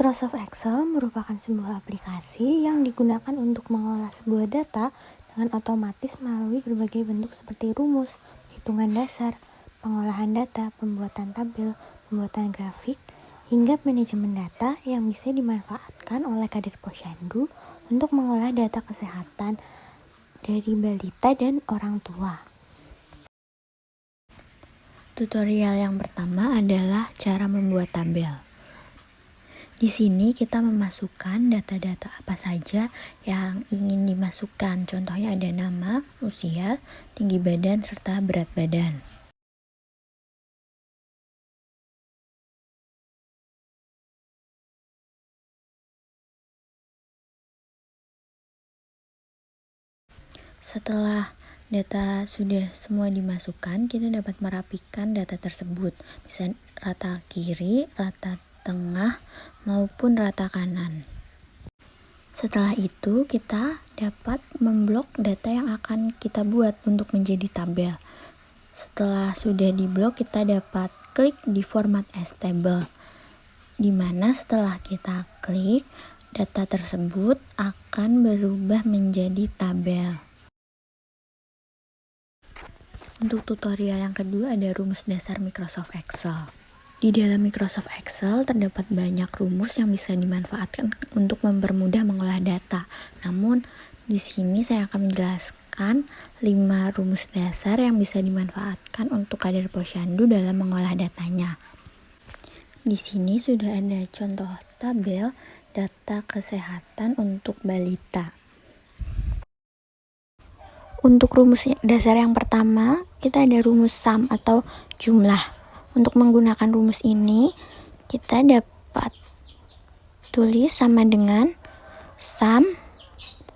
Microsoft Excel merupakan sebuah aplikasi yang digunakan untuk mengolah sebuah data dengan otomatis melalui berbagai bentuk seperti rumus, perhitungan dasar, pengolahan data, pembuatan tabel, pembuatan grafik, hingga manajemen data yang bisa dimanfaatkan oleh Kadin Posyandu untuk mengolah data kesehatan dari balita dan orang tua. Tutorial yang pertama adalah cara membuat tabel. Di sini kita memasukkan data-data apa saja yang ingin dimasukkan. Contohnya ada nama, usia, tinggi badan, serta berat badan. Setelah data sudah semua dimasukkan, kita dapat merapikan data tersebut. Bisa rata kiri, rata tengah, maupun rata kanan. Setelah itu, kita dapat memblok data yang akan kita buat untuk menjadi tabel. Setelah sudah diblok, kita dapat klik di format as table, di mana setelah kita klik, data tersebut akan berubah menjadi tabel. Untuk tutorial yang kedua ada rumus dasar Microsoft Excel. Di dalam Microsoft Excel terdapat banyak rumus yang bisa dimanfaatkan untuk mempermudah mengolah data. Namun di sini saya akan menjelaskan 5 rumus dasar yang bisa dimanfaatkan untuk Kadin Posyandu dalam mengolah datanya. Di sini sudah ada contoh tabel data kesehatan untuk balita. Untuk rumus dasar yang pertama, kita ada rumus sum atau jumlah. Untuk menggunakan rumus ini, kita dapat tulis sama dengan sum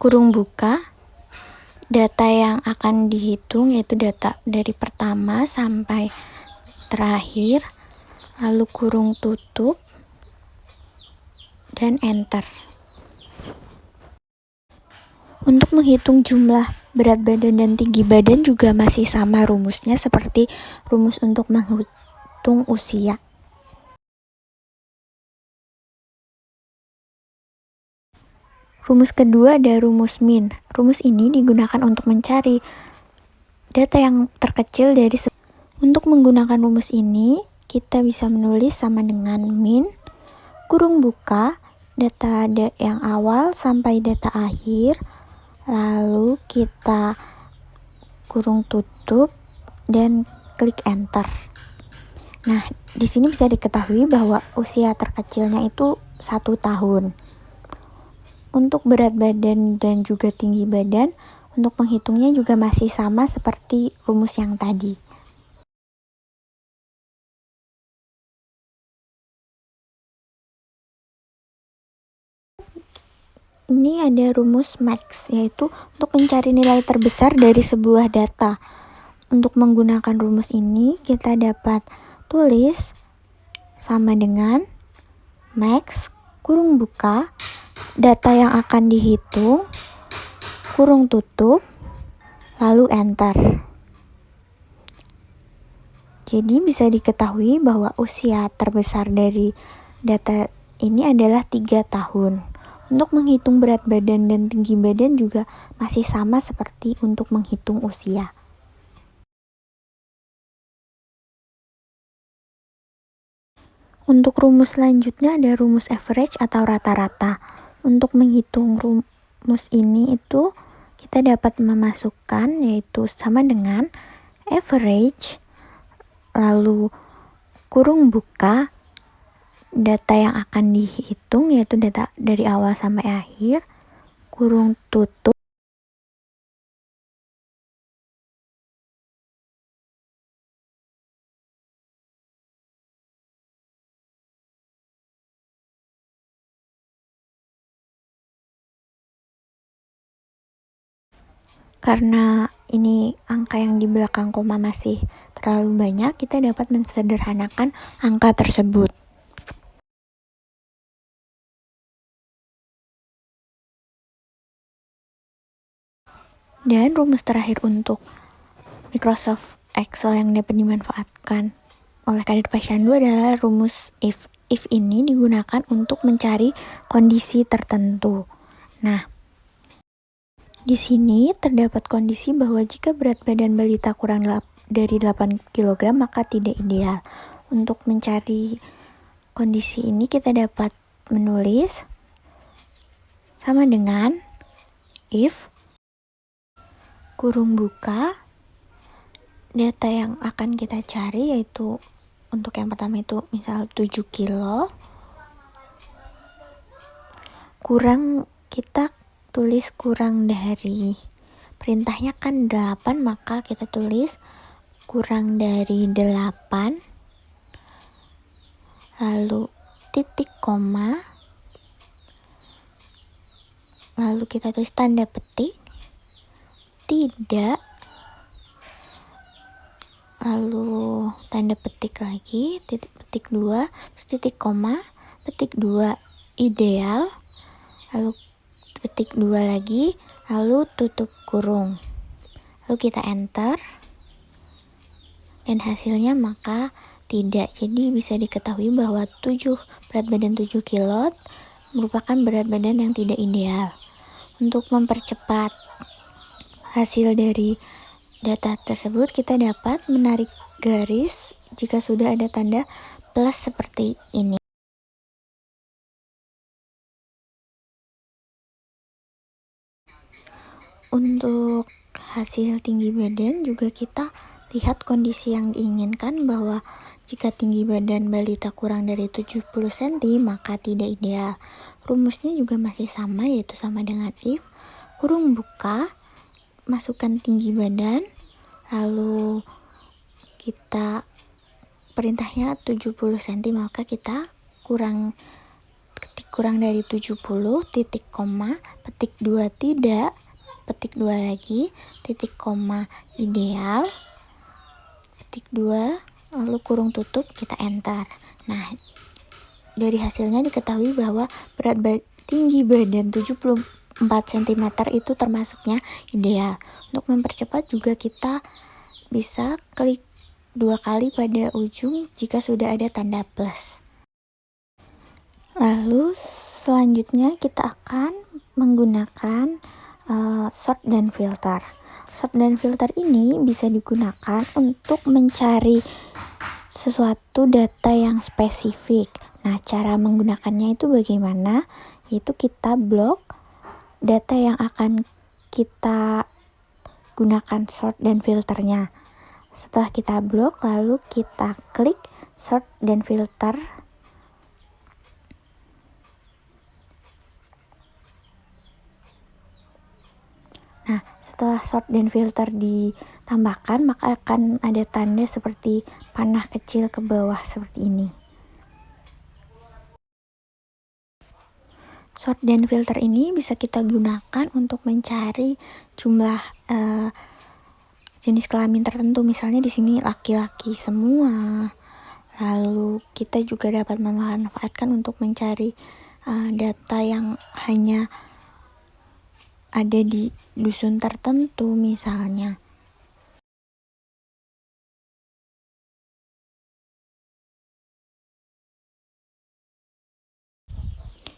kurung buka data yang akan dihitung, yaitu data dari pertama sampai terakhir, lalu kurung tutup dan enter. Untuk menghitung jumlah berat badan dan tinggi badan juga masih sama rumusnya seperti rumus untuk menghitung usia. Rumus kedua ada rumus min. Rumus ini digunakan untuk mencari data yang terkecil dari Untuk menggunakan rumus ini, kita bisa menulis sama dengan min kurung buka data yang awal sampai data akhir, lalu kita kurung tutup dan klik enter. Nah, di sini bisa diketahui bahwa usia terkecilnya itu 1 tahun. Untuk berat badan dan juga tinggi badan, untuk menghitungnya juga masih sama seperti rumus yang tadi. Ini ada rumus max, yaitu untuk mencari nilai terbesar dari sebuah data. Untuk menggunakan rumus ini, kita dapat tulis sama dengan max kurung buka data yang akan dihitung, kurung tutup, lalu enter. Jadi bisa diketahui bahwa usia terbesar dari data ini adalah 3 tahun. Untuk menghitung berat badan dan tinggi badan juga masih sama seperti untuk menghitung usia. Untuk rumus selanjutnya ada rumus average atau rata-rata. Untuk menghitung rumus ini itu kita dapat memasukkan yaitu sama dengan average, lalu kurung buka data yang akan dihitung yaitu data dari awal sampai akhir, kurung tutup, karena ini angka yang di belakang koma masih terlalu banyak, kita dapat mensederhanakan angka tersebut. Dan rumus terakhir untuk Microsoft Excel yang dapat dimanfaatkan oleh Kadin Posyandu adalah rumus if. if ini digunakan untuk mencari kondisi tertentu. Nah, di sini terdapat kondisi bahwa jika berat badan balita kurang dari 8 kg maka tidak ideal. Untuk mencari kondisi ini kita dapat menulis sama dengan if kurung buka data yang akan kita cari, yaitu untuk yang pertama itu misal 7 kilo kurang, kita tulis kurang dari, perintahnya kan 8, maka kita tulis kurang dari 8, lalu titik koma, lalu kita tulis tanda petik, tidak, lalu tanda petik lagi, titik petik 2, terus titik koma, petik 2 ideal, lalu petik 2 lagi, lalu tutup kurung, lalu kita enter, dan hasilnya maka tidak. Jadi bisa diketahui bahwa berat badan 7 kilo merupakan berat badan yang tidak ideal. Untuk mempercepat hasil dari data tersebut, kita dapat menarik garis jika sudah ada tanda plus seperti ini. Untuk hasil tinggi badan juga kita lihat kondisi yang diinginkan, bahwa jika tinggi badan balita kurang dari 70 cm maka tidak ideal. Rumusnya juga masih sama, yaitu sama dengan if kurung buka, masukkan tinggi badan, lalu kita perintahnya 70 cm, maka kita ketik kurang dari 70, titik koma, petik 2 tidak, petik 2 lagi, titik koma ideal, petik 2, lalu kurung tutup, kita enter. Nah, dari hasilnya diketahui bahwa tinggi badan 74 cm itu termasuknya ideal. Untuk mempercepat juga kita bisa klik 2 kali pada ujung jika sudah ada tanda plus. Lalu selanjutnya kita akan menggunakan sort dan filter. Sort dan filter ini bisa digunakan untuk mencari sesuatu data yang spesifik. Nah, cara menggunakannya itu bagaimana? Yaitu kita blok data yang akan kita gunakan sort dan filternya. Setelah kita blok, lalu kita klik sort dan filter. Nah, setelah sort dan filter ditambahkan, maka akan ada tanda seperti panah kecil ke bawah seperti ini. Sort dan filter ini bisa kita gunakan untuk mencari jumlah jenis kelamin tertentu. Misalnya di sini laki-laki semua. Lalu kita juga dapat memanfaatkan untuk mencari data yang hanya ada di dusun tertentu misalnya.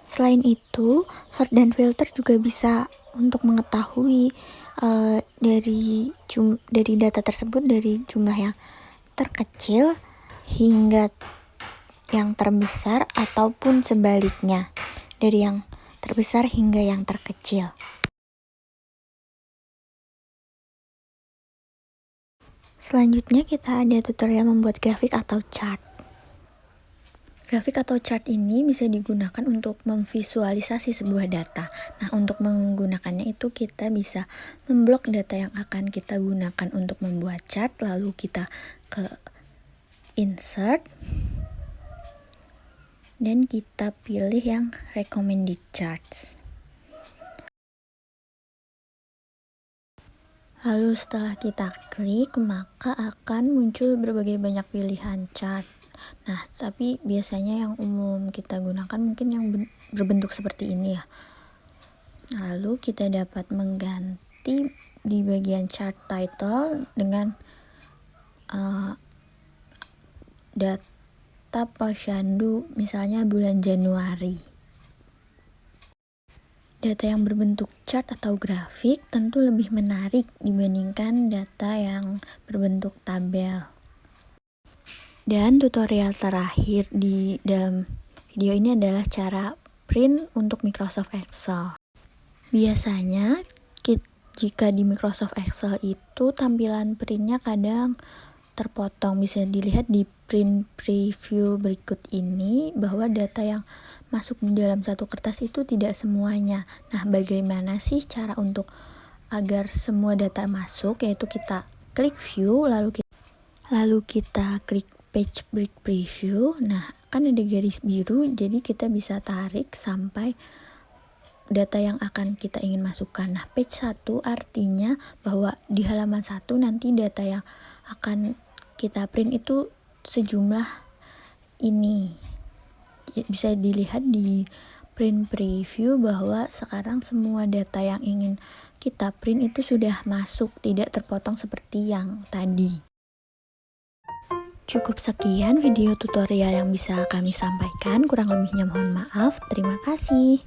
Selain itu, sort dan filter juga bisa untuk mengetahui dari data tersebut, dari jumlah yang terkecil hingga yang terbesar, ataupun sebaliknya, dari yang terbesar hingga yang terkecil. Selanjutnya kita ada tutorial membuat grafik atau chart. Grafik atau chart ini bisa digunakan untuk memvisualisasi sebuah data. Nah, untuk menggunakannya itu kita bisa memblok data yang akan kita gunakan untuk membuat chart, lalu kita ke insert, dan kita pilih yang recommended charts. Lalu setelah kita klik, maka akan muncul berbagai banyak pilihan chart. Nah, tapi biasanya yang umum kita gunakan mungkin yang berbentuk seperti ini ya. Lalu kita dapat mengganti di bagian chart title dengan data data posyandu misalnya bulan Januari. Data yang berbentuk chart atau grafik tentu lebih menarik dibandingkan data yang berbentuk tabel. Dan tutorial terakhir di dalam video ini adalah cara print untuk Microsoft Excel. Biasanya jika di Microsoft Excel itu tampilan printnya kadang terpotong. Bisa dilihat di print preview berikut ini bahwa data yang masuk di dalam satu kertas itu tidak semuanya. Nah, bagaimana sih cara untuk agar semua data masuk? Yaitu kita klik view, lalu kita klik page break preview. Nah, kan ada garis biru, jadi kita bisa tarik sampai data yang akan kita ingin masukkan. Nah, page 1 artinya bahwa di halaman 1 nanti data yang akan kita print itu sejumlah ini. Bisa dilihat di print preview bahwa sekarang semua data yang ingin kita print itu sudah masuk, tidak terpotong seperti yang tadi. Cukup sekian video tutorial yang bisa kami sampaikan, kurang lebihnya mohon maaf. Terima kasih.